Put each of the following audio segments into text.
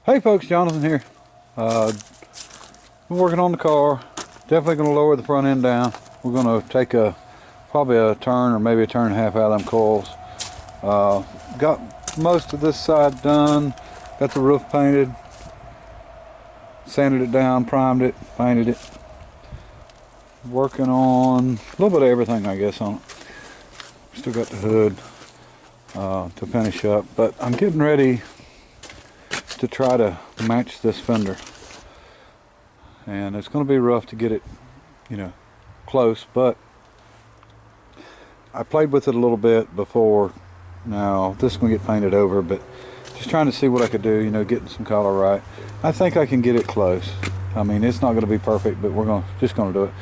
Hey folks, Jonathan here. Been working on the car. Definitely going to lower the front end down. We're going to take probably a turn or maybe a turn and a half out of them coils. Got most of this side done. Got the roof painted. Sanded it down, primed it, painted it. Working on a little bit of everything, I guess, on it. Still got the hood to finish up, but I'm getting ready to try to match this fender, and it's going to be rough to get it, close, but I played with it a little bit before. Now this is going to get painted over, but just trying to see what I could do, getting some color right. I think I can get it close. I mean, it's not going to be perfect, but we're just going to do it.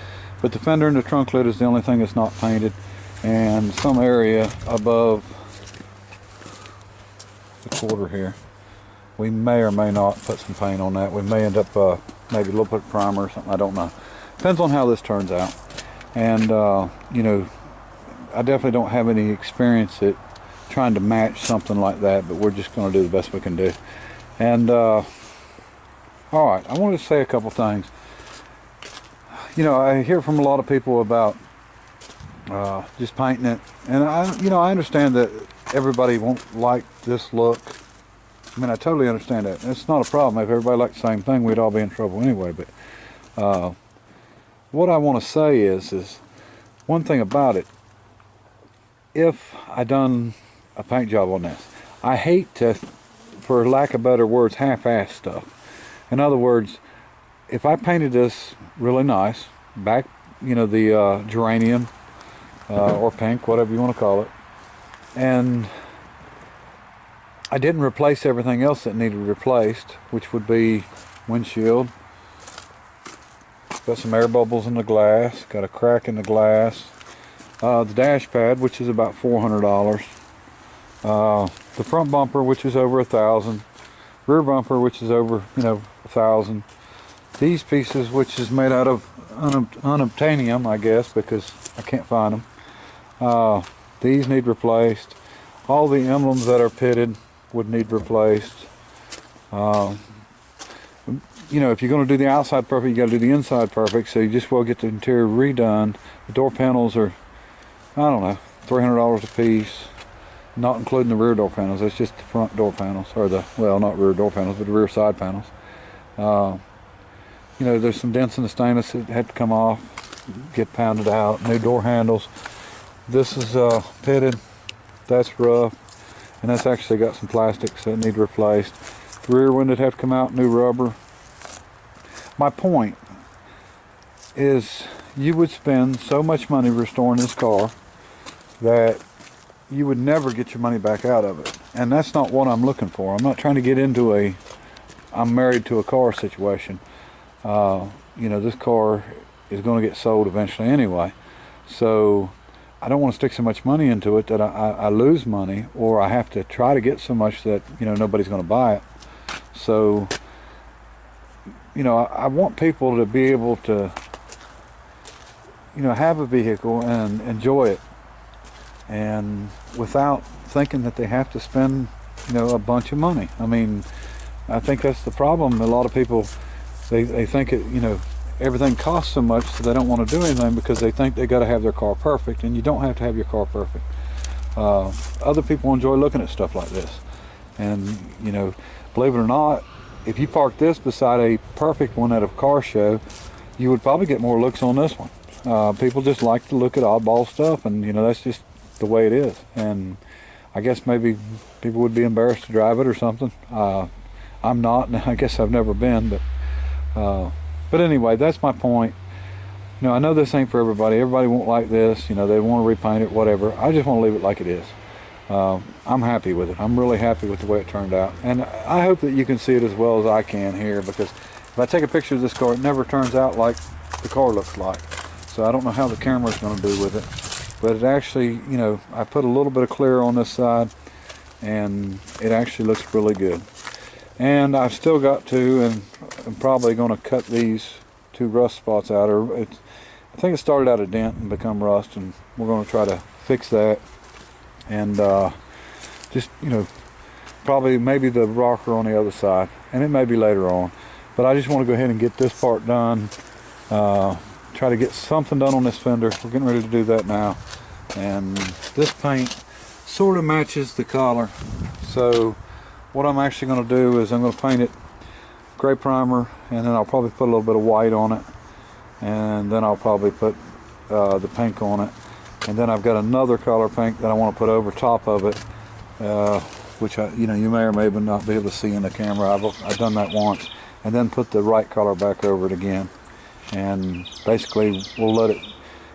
But the fender and the trunk lid is the only thing that's not painted, and some area above the quarter here, we may or may not put some paint on that. We may end up maybe a little bit of primer or something, I don't know. Depends on how this turns out. And I definitely don't have any experience at trying to match something like that, but we're just going to do the best we can do. And alright, I wanted to say a couple things. I hear from a lot of people about just painting it, and I understand that everybody won't like this look. I mean, I totally understand that. It's not a problem. If everybody liked the same thing, we'd all be in trouble anyway. But what I want to say is one thing about it. If I done a paint job on this, I hate to, for lack of better words, half-ass stuff. In other words, if I painted this really nice, back, the geranium or pink, whatever you want to call it, and I didn't replace everything else that needed replaced, which would be windshield. Got some air bubbles in the glass, got a crack in the glass. The dash pad, which is about $400. The front bumper, which is over $1,000. Rear bumper, which is over, $1,000. These pieces, which is made out of unobtainium, I guess, because I can't find them. These need replaced. All the emblems that are pitted would need replaced. If you're going to do the outside perfect, you got to do the inside perfect, so you just will get the interior redone. The door panels are, I don't know, $300 a piece, not including the rear door panels. That's just the front door panels, or not rear door panels, but the rear side panels. There's some dents in the stainless that had to come off, get pounded out. New door handles. This is pitted. That's rough, and that's actually got some plastics that need replaced. The rear window would have to come out, new rubber. My point is, you would spend so much money restoring this car that you would never get your money back out of it, and that's not what I'm looking for. I'm not trying to get into I'm married to a car situation. This car is going to get sold eventually anyway, so I don't want to stick so much money into it that I lose money, or I have to try to get so much that nobody's going to buy it. So I want people to be able to have a vehicle and enjoy it, and without thinking that they have to spend a bunch of money. I mean, I think that's the problem. A lot of people, they think everything costs so much, so they don't want to do anything because they think they got to have their car perfect, and you don't have to have your car perfect. Other people enjoy looking at stuff like this, and believe it or not, if you park this beside a perfect one at a car show, you would probably get more looks on this one. People just like to look at oddball stuff, and that's just the way it is. And I guess maybe people would be embarrassed to drive it or something. I'm not, and I guess I've never been, but anyway, that's my point. I know this ain't for everybody. Everybody won't like this. They want to repaint it, whatever. I just want to leave it like it is. I'm happy with it. I'm really happy with the way it turned out. And I hope that you can see it as well as I can here, because if I take a picture of this car, it never turns out like the car looks like. So I don't know how the camera's going to do with it. But it actually, I put a little bit of clear on this side, and it actually looks really good. And I've still got to, and I'm probably going to cut these two rust spots out. I think it started out a dent and become rust, and we're going to try to fix that. And just, probably maybe the rocker on the other side. and it may be later on. But I just want to go ahead and get this part done. Try to get something done on this fender. We're getting ready to do that now. And this paint sort of matches the collar. So what I'm actually going to do is I'm going to paint it gray primer, and then I'll probably put a little bit of white on it, and then I'll probably put the pink on it, and then I've got another color pink that I want to put over top of it, which you may or may not be able to see in the camera. I've done that once, and then put the right color back over it again, and basically we'll let it,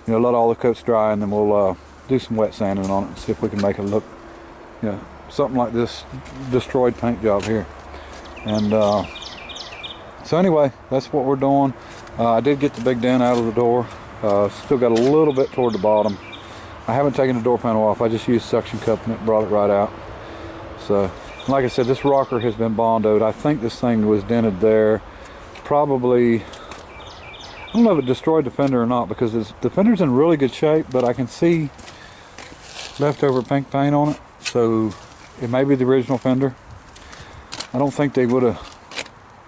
let all the coats dry, and then we'll do some wet sanding on it and see if we can make it look, something like this destroyed paint job here. And so anyway, that's what we're doing. I did get the big dent out of the door. Still got a little bit toward the bottom. I haven't taken the door panel off. I just used suction cup and it brought it right out. So, like I said, this rocker has been bondoed. I think this thing was dented there. Probably, I don't know if it destroyed the fender or not, because the fender's in really good shape, but I can see leftover pink paint on it. So it may be the original fender. I don't think they would have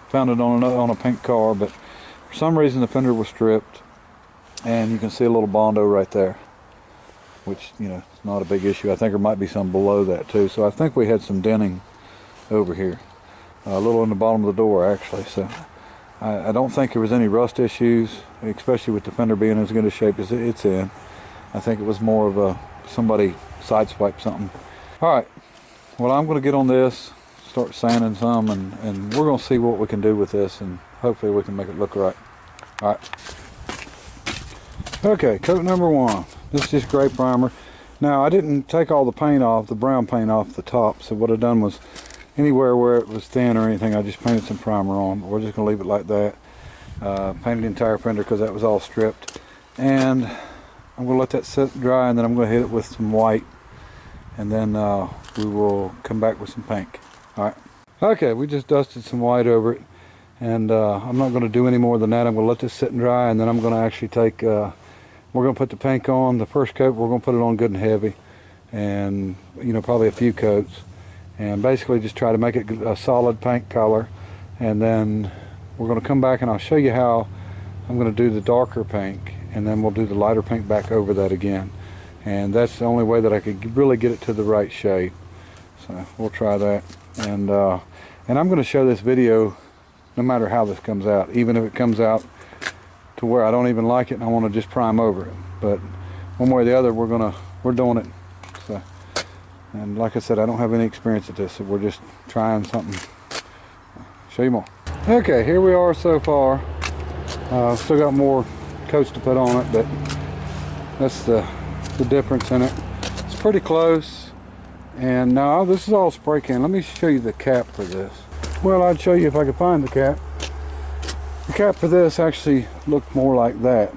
found it on a pink car, but for some reason the fender was stripped, and you can see a little bondo right there, which it's not a big issue. I think there might be some below that too. So I think we had some denting over here, a little in the bottom of the door actually. So I don't think there was any rust issues, especially with the fender being as good a shape as it's in. I think it was more of somebody sideswiped something. All right, well, I'm going to get on this, start sanding some, and we're going to see what we can do with this, and hopefully we can make it look right. All right. Okay, coat number 1. This is just gray primer. Now, I didn't take all the paint off, the brown paint off the top, so what I done was anywhere where it was thin or anything, I just painted some primer on. We're just going to leave it like that. Painted the entire fender because that was all stripped. And I'm going to let that sit dry, and then I'm going to hit it with some white, and then we will come back with some pink. All right. Okay, we just dusted some white over it, and I'm not going to do any more than that. I'm going to let this sit and dry, and then I'm going to actually take, we're going to put the pink on. The first coat, we're going to put it on good and heavy, and probably a few coats, and basically just try to make it a solid pink color. And then we're going to come back and I'll show you how I'm going to do the darker pink, and then we'll do the lighter pink back over that again. And that's the only way that I could really get it to the right shade. So we'll try that. And I'm going to show this video no matter how this comes out, even if it comes out to where I don't even like it and I want to just prime over it. But one way or the other, we're doing it. So, and like I said, I don't have any experience at this, so we're just trying something. Show you more. Okay, here we are so far. Still got more coats to put on it, but that's the difference in it. It's pretty close. And now this is all spray can. Let me show you the cap for this. Well, I'd show you if I could find the cap. The cap for this actually looked more like that.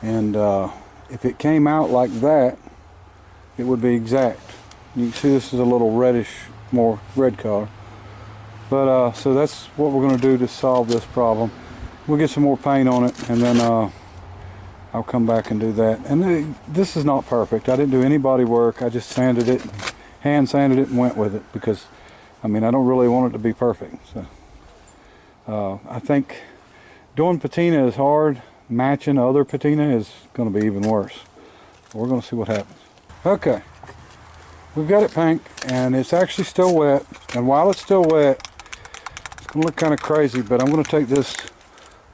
And if it came out like that, it would be exact. You can see this is a little reddish, more red color. But so that's what we're going to do to solve this problem. We'll get some more paint on it, and then I'll come back and do that. And this is not perfect. I didn't do any body work. I just sanded it, hand sanded it, and went with it, because I don't really want it to be perfect. So I think doing patina is hard. Matching other patina is going to be even worse. We're going to see what happens. Okay, we've got it pink, and it's actually still wet. And while it's still wet, it's going to look kind of crazy, but I'm going to take this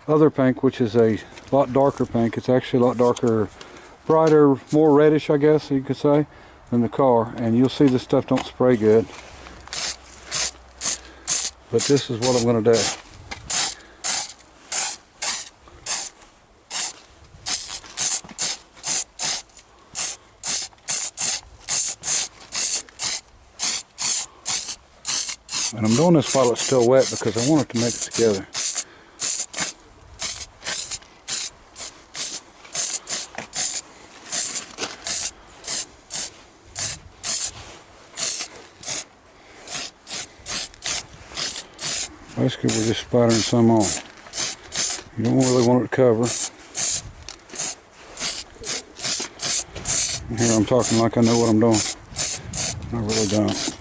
other pink, which is a lot darker pink. It's actually a lot darker, brighter, more reddish, I guess you could say, than the car. And you'll see this stuff don't spray good. But this is what I'm going to do. And I'm doing this while it's still wet because I want it to mix together. Basically, we're just splattering some on. You don't really want it to cover. And here I'm talking like I know what I'm doing. I really don't.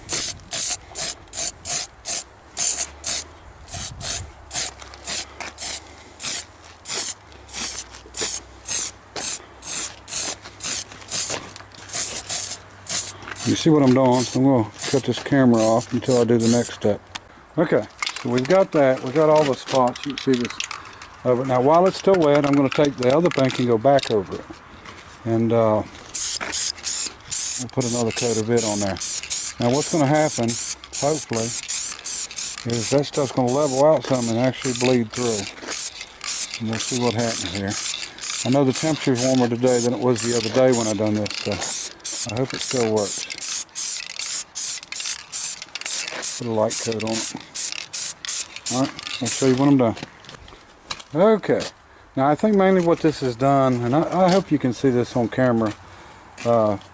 You see what I'm doing? So I'm going to cut this camera off until I do the next step. Okay, so we've got that. We've got all the spots. You can see this of it. Now while it's still wet, I'm going to take the other paint and go back over it. And we'll put another coat of it on there. Now what's going to happen, hopefully, is that stuff's going to level out some and actually bleed through. And we'll see what happens here. I know the temperature's warmer today than it was the other day when I done this, so I hope it still works. Put a light coat on it. Alright, I'll show you when I'm done. Okay, now I think mainly what this has done, and I hope you can see this on camera,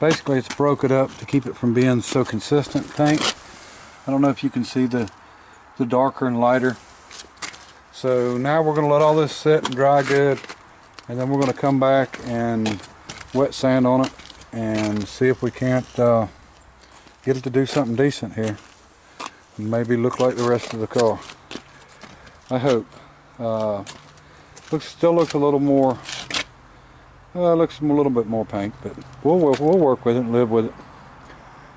basically it's broke it up to keep it from being so consistent paint. I don't know if you can see the darker and lighter. So now we're going to let all this sit and dry good, and then we're going to come back and wet sand on it and see if we can't get it to do something decent here and maybe look like the rest of the car. I hope. Still looks a little more, looks a little bit more paint, but we'll work with it and live with it.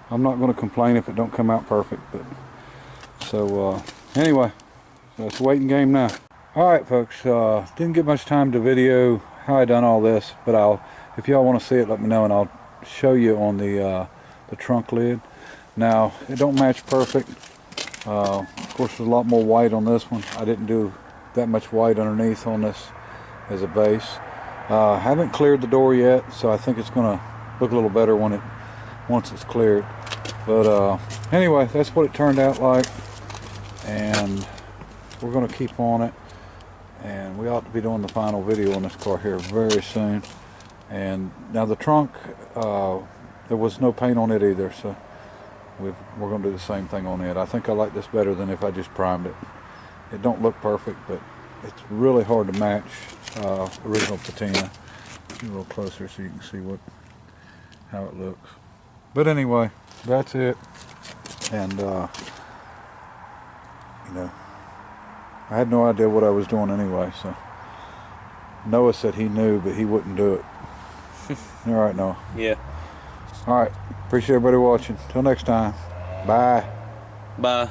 I'm not going to complain if it don't come out perfect, but so anyway, so it's a waiting game now. Alright folks, didn't get much time to video how I done all this, but if y'all want to see it, let me know and I'll show you on the trunk lid. Now it don't match perfect. Of course there's a lot more white on this one. I didn't do that much white underneath on this as a base. Haven't cleared the door yet, so I think it's going to look a little better once it's cleared. But anyway, that's what it turned out like, and we're going to keep on it, and we ought to be doing the final video on this car here very soon. And now the trunk, there was no paint on it either, so we're going to do the same thing on it. I think I like this better than if I just primed it. It don't look perfect, but it's really hard to match original Patina. Get a little closer so you can see how it looks. But anyway, that's it. And you know, I had no idea what I was doing anyway, so Noah said he knew, but he wouldn't do it. All right, Noah. Yeah. All right. Appreciate everybody watching. Till next time. Bye. Bye.